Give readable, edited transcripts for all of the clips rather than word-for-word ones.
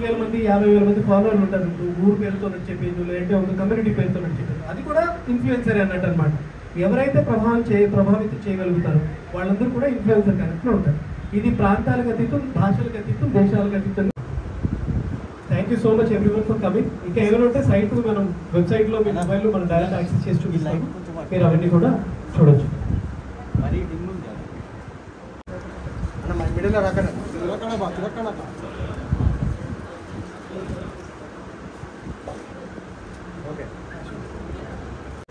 10,000 మంది 50,000 మంది ఫాలోవర్లు ఉంటారు, ఊరు పేరుతో చెప్పేది లేదంటే ఒక కమ్యూనిటీ పేరుతో చెప్పేది, అది కూడా ఇన్ఫ్లుయెన్సర్ అన్నట్టు అనమాట. ఎవరైతే ప్రభావితం చేయగలుగుతారో వాళ్ళందరూ కూడా ఇన్ఫ్లుయెన్సర్ కనెక్ట్లో ఉంటారు. ఇది ప్రాంతాలకు అతీతం, భాషలకు అతీతం, దేశాలకు అతీతం. Thank you so much everyone for coming. ఇంకా ఏమైనా ఉంటే సైట్ మనం వెబ్సైట్లో మీ మొబైల్లో మనం డైరెక్ట్ యాక్సెస్ చేసి చూపిస్తాము, మీరు అవన్నీ కూడా చూడొచ్చు.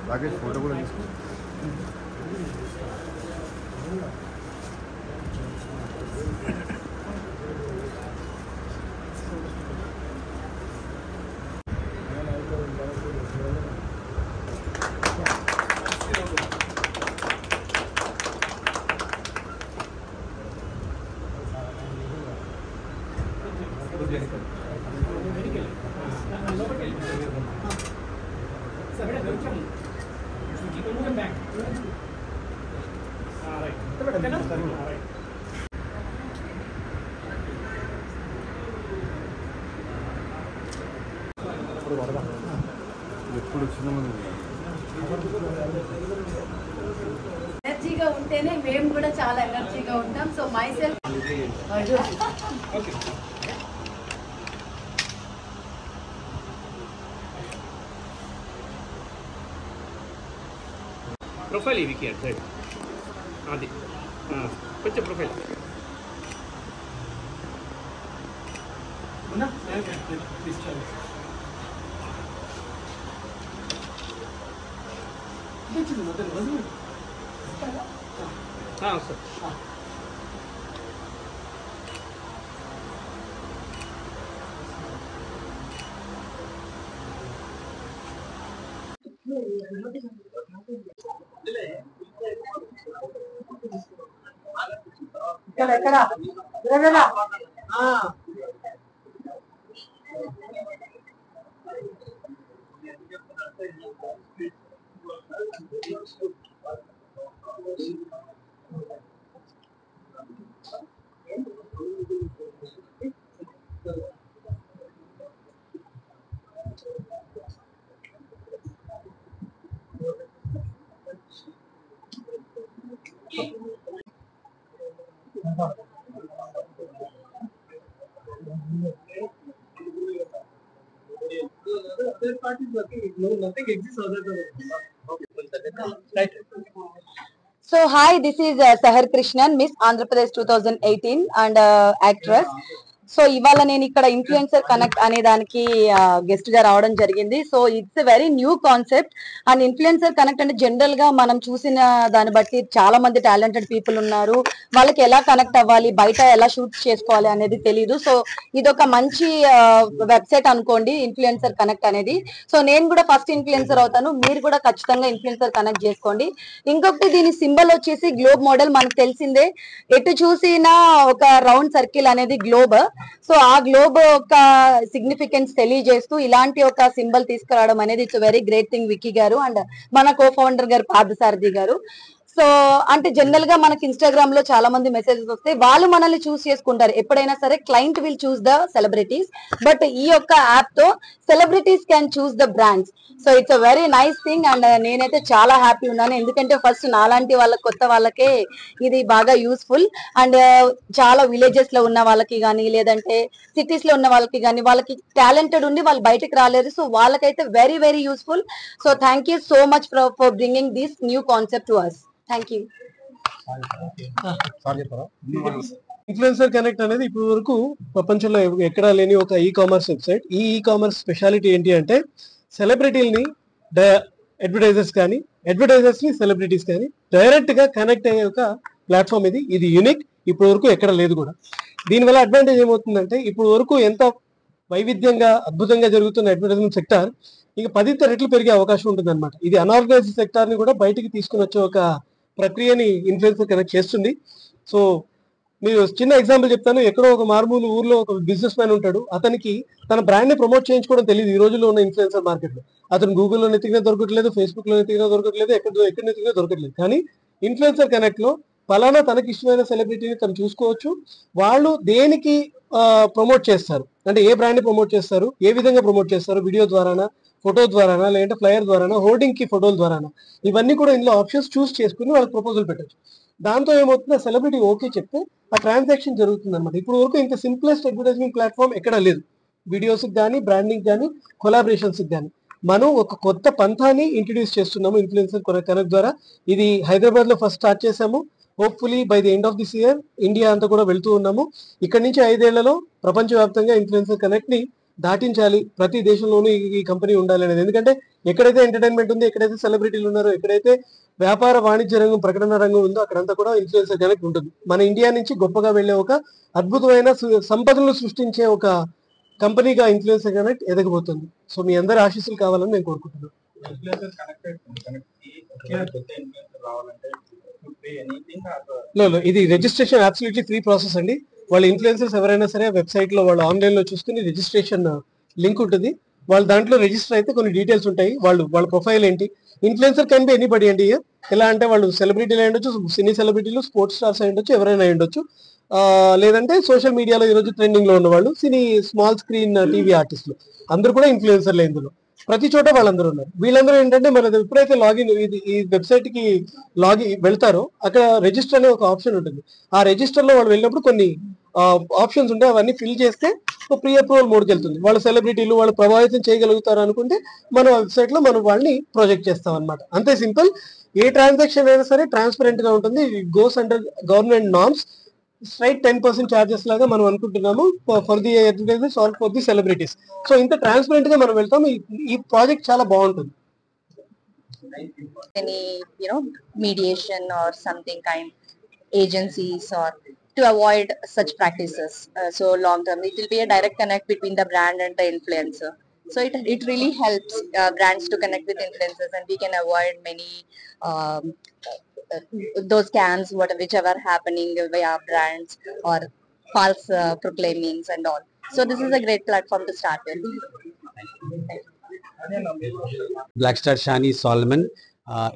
రాకేష్ ఫోటో కూడా తీసుకో. ఎప్పుడు ఎనర్జీగా ఉంటేనే మేము కూడా చాలా ఎనర్జీగా ఉంటాం. సో మై సెల్ఫ్ ప్రొఫైల్ ఇవికి సైడ్ అది కొంచెం profile sir. Other parties working, no, nothing exists other than right. So hi, this is Sahar Krishnan, Miss Andhra Pradesh 2018 and actress. So ఇవాళ నేను ఇక్కడ ఇన్ఫ్లుయెన్సర్ కనెక్ట్ అనే దానికి గెస్ట్ గా రావడం జరిగింది. So it's a very new concept. And influencer connect అంటే general గా మనం చూసిన దాన్ని బట్టి చాలా మంది టాలెంటెడ్ పీపుల్ ఉన్నారు, వాళ్ళకి ఎలా కనెక్ట్ అవ్వాలి, బయట ఎలా షూట్ చేసుకోవాలి అనేది తెలియదు. సో ఇది ఒక మంచి వెబ్సైట్ అనుకోండి ఇన్ఫ్లుయెన్సర్ కనెక్ట్ అనేది. సో నేను కూడా ఫస్ట్ ఇన్ఫ్లుయెన్సర్ అవుతాను, మీరు కూడా ఖచ్చితంగా ఇన్ఫ్లుయెన్సర్ కనెక్ట్ చేసుకోండి. ఇంకొకటి దీని సింబల్ వచ్చేసి గ్లోబ్ మోడల్, మనకు తెలిసిందే, ఎటు చూసినా ఒక రౌండ్ సర్కిల్ అనేది గ్లోబ్. సో ఆ గ్లోబ్ ఒక సిగ్నిఫికెన్స్ తెలియజేస్తూ ఇలాంటి ఒక సింబల్ తీసుకురావడం అనేది it's very great thing Vicky గారు అండ్ మన కో ఫౌండర్ గారు పార్థసారథి గారు. సో అంటే జనరల్ గా మనకి ఇన్స్టాగ్రామ్ లో చాలా మంది మెసేజెస్ వస్తాయి, వాళ్ళు మనల్ని చూస్ చేసుకుంటారు. ఎప్పుడైనా సరే client will choose the celebrities, but ఈ యొక్క యాప్ తో celebrities can choose the brands. So it's a very nice thing and నేనైతే చాలా హ్యాపీ ఉన్నాను, ఎందుకంటే ఫస్ట్ నాలాంటి వాళ్ళకి కొత్త వాళ్ళకే ఇది బాగా యూస్ఫుల్. అండ్ చాలా విలేజెస్ లో ఉన్న వాళ్ళకి కానీ లేదంటే సిటీస్ లో ఉన్న వాళ్ళకి కానీ, వాళ్ళకి టాలెంటెడ్ ఉండి వాళ్ళు బయటకు రాలేరు, సో వాళ్ళకైతే very very useful. So thank you so much for bringing this new concept to us. Thank you. Influencer connect అనేది ఇప్పటి వరకు ప్రపంచంలో ఎక్కడా లేని ఒక e commerce website. E commerce speciality ఏంటి అంటే సెలబ్రిటీలని అడ్వర్టైజర్స్ కానీ అడ్వర్టైజర్స్ ని సెలబ్రిటీస్ కానీ డైరెక్ట్ గా కనెక్ట్ అయ్యే ఒక ప్లాట్ఫామ్ ఇది. ఇది యూనిక్, ఇప్పటి వరకు ఎక్కడ లేదు కూడా. దీనివల్ల అడ్వాంటేజ్ ఏమవుతుందంటే ఇప్పుడు వరకు ఎంత వైవిధ్యంగా అద్భుతంగా జరుగుతున్న అడ్వర్టైజ్మెంట్ సెక్టార్ ఇంకా 10 రెట్లు పెరిగే అవకాశం ఉంటుంది అనమాట. ఇది అనార్గనైజ్డ్ సెక్టార్ ని కూడా బయటికి తీసుకుని వచ్చే ఒక ప్రక్రియని ఇన్ఫ్లుయెన్సర్ కనెక్ట్ చేస్తుంది. సో మీరు చిన్న ఎగ్జాంపుల్ చెప్తాను. ఎక్కడో ఒక మారుమూల ఊర్లో ఒక బిజినెస్ మ్యాన్ ఉంటాడు, అతనికి తన బ్రాండ్ ని ప్రమోట్ చేయించుకోవడం తెలియదు. ఈ రోజుల్లో ఉన్న ఇన్ఫ్లుయెన్సర్ మార్కెట్ లో అతను గూగుల్లో నెతికినా దొరకట్లేదు, ఫేస్బుక్ లో నెతికినా దొరకట్లేదు, ఎక్కడ నెతికినా దొరకట్లేదు. కానీ ఇన్ఫ్లుయెన్సర్ కనెక్ట్ లో ఫలానా తనకి ఇష్టమైన సెలబ్రిటీని తను చూసుకోవచ్చు. వాళ్ళు దేనికి ప్రమోట్ చేస్తారు. అంటే ఏ బ్రాండ్ ని ప్రమోట్ చేస్తారు, ఏ విధంగా ప్రమోట్ చేస్తారు, వీడియో ద్వారానా, ఫోటో ద్వారానా, లేదంటే ఫ్లైయర్ ద్వారానా, హోర్డింగ్ కి ఫోటోల ద్వారానా, ఇవన్నీ కూడా ఇందులో ఆప్షన్స్ చూస్ చేసుకుని వాళ్ళకి ప్రపోజల్ పెట్టచ్చు. దాంతో ఏమవుతుంది, సెలబ్రిటీ ఓకే చెప్తే ఆ ట్రాన్సాక్షన్ జరుగుతుంది అనమాట. ఇప్పుడు వరకు ఇంత సింప్లెస్ట్ అడ్వర్టైజింగ్ ప్లాట్ఫామ్ ఎక్కడా లేదు. వీడియోస్ కానీ, బ్రాండింగ్ కానీ, కొలాబరేషన్స్ కానీ మనం ఒక కొత్త పంథాని ఇంట్రడ్యూస్ చేస్తున్నాము ఇన్ఫ్లుయెన్సర్ కనెక్ట్ ద్వారా. ఇది హైదరాబాద్ లో ఫస్ట్ స్టార్ట్ చేసాము. Hopefully by the end of this year India అంతా కూడా వెళ్తూ ఉన్నాము. ఇక్కడ నుంచి 5 ఏళ్లలో ప్రపంచవ్యాప్తంగా ఇన్ఫ్లుయెన్సర్ కనెక్ట్ ని దాటించాలి. ప్రతి దేశంలోనూ ఈ కంపెనీ ఉండాలి అనేది. ఎందుకంటే ఎక్కడైతే ఎంటర్టైన్మెంట్ ఉంది, ఎక్కడైతే సెలబ్రిటీలు ఉన్నారో, ఎక్కడైతే వ్యాపార వాణిజ్య రంగం, ప్రకటన రంగం ఉందో అక్కడంతా కూడా ఇన్ఫ్లుయెన్సర్ కనెక్ట్ ఉంటుంది. మన ఇండియా నుంచి గొప్పగా వెళ్లే ఒక అద్భుతమైన సంపదలను సృష్టించే ఒక కంపెనీగా ఇన్ఫ్లుయెన్సర్ కనెక్ట్ ఎదగబోతుంది. సో మీ అందరి ఆశీస్సులు కావాలని నేను కోరుకుంటున్నాను. ఇది రిజిస్ట్రేషన్ అబ్సల్యూట్లీ ఫ్రీ ప్రాసెస్ అండి. వాళ్ళ ఇన్ఫ్లుయెన్సర్స్ ఎవరైనా సరే వెబ్సైట్ లో వాళ్ళు ఆన్లైన్ లో చూసుకుని రిజిస్ట్రేషన్ లింక్ ఉంటుంది. వాళ్ళు దాంట్లో రిజిస్టర్ అయితే కొన్ని డీటెయిల్స్ ఉంటాయి. వాళ్ళ ప్రొఫైల్ ఏంటి, ఇన్ఫ్లుయెన్సర్ కెన్ బి ఎనీబడి అండి. ఎలా అంటే వాళ్ళు సెలబ్రిటీలు అయి ఉండొచ్చు, సినీ సెలబ్రిటీలు, స్పోర్ట్స్ స్టార్స్ అయి ఉండొచ్చు, ఎవరైనా అయి ఉండొచ్చు. లేదంటే సోషల్ మీడియాలో ఈరోజు ట్రెండింగ్ లో ఉన్న వాళ్ళు, సినీ స్మాల్ స్క్రీన్ టీవీ ఆర్టిస్టులు, అందరూ కూడా ఇన్ఫ్లుయెన్సర్లు. ఇందులో ప్రతి చోట వాళ్ళందరూ ఉన్నారు. వీళ్ళందరూ ఏంటంటే మన ఎప్పుడైతే లాగిన్ ఈ వెబ్సైట్ కి వెళ్తారో అక్కడ రిజిస్టర్ అనే ఒక ఆప్షన్ ఉంటుంది. ఆ రిజిస్టర్ లో వాళ్ళు వెళ్ళినప్పుడు కొన్ని ఆప్షన్స్ ఉంటాయి. అవన్నీ ఫిల్ చేస్తే ప్రీ అప్రూవల్ మోడ్కి వెళ్తుంది. వాళ్ళ సెలబ్రిటీలు వాళ్ళు ప్రభావితం చేయగలుగుతారు అనుకుంటే మన వెబ్సైట్ లో మనం వాళ్ళని ప్రొజెక్ట్ చేస్తాం అనమాట. అంతే సింపుల్. ఏ ట్రాన్సాక్షన్ అయినా సరే ట్రాన్స్పరెంట్ గా ఉంటుంది. Goes under government norms. Straight 10% charges లాగా మనం అనుకుంటున్నాము for the advertisers or for the celebrities. So ఇంత ట్రాన్స్పరెంట్ గా మనం వెళ్తాం. ఈ ప్రాజెక్ట్ చాలా బాగుంటుంది. Any mediation or something kind agencies or to avoid such practices. So long term it will be a direct connect between the brand and the influencer. So it really helps brands to connect with influencers, and we can avoid many those scams whichever happening via brands or false proclaimings and all. So this is a great platform to start with. Black star Shani Salmon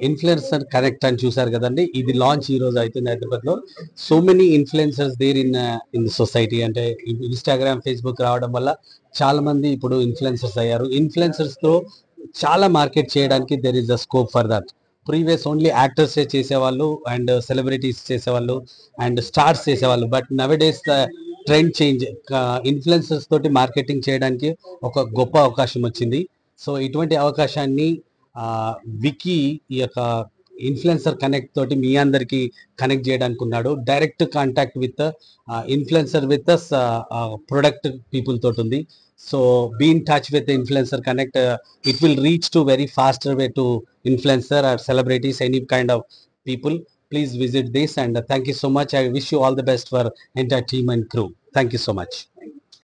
influencer connect అని చూసారు కదండి. ఇది launch ఈ రోజు అవుతుంది హైదరాబాద్ లో. So many influencers there in the society. అంటే Instagram, Facebook రావడం వల్ల చాలా మంది ఇప్పుడు ఇన్ఫ్లుయెన్సర్స్ అయ్యారు. ఇన్ఫ్లుయెన్సర్స్ తో చాలా మార్కెట్ చేయడానికి there is a scope for that. Previous only actors చేసేవాళ్ళు అండ్ సెలబ్రిటీస్ చేసేవాళ్ళు అండ్ స్టార్స్ చేసేవాళ్ళు. But నవడేస్ the trend change. Influencers తోటి మార్కెటింగ్ చేయడానికి ఒక గొప్ప అవకాశం వచ్చింది. సో ఇటువంటి అవకాశాన్ని వికీ ఈ యొక్క ఇన్ఫ్లుయెన్సర్ కనెక్ట్ తోటి మీ అందరికి కనెక్ట్ చేయడానికి ఉన్నాడు. Direct contact with influencer with product people తోటి ఉంది. So be in touch with the influencer connect. It will reach to very faster way to influencer or celebrities, any kind of people. Please visit this and thank you so much. I wish you all the best for entire team and crew. Thank you so much.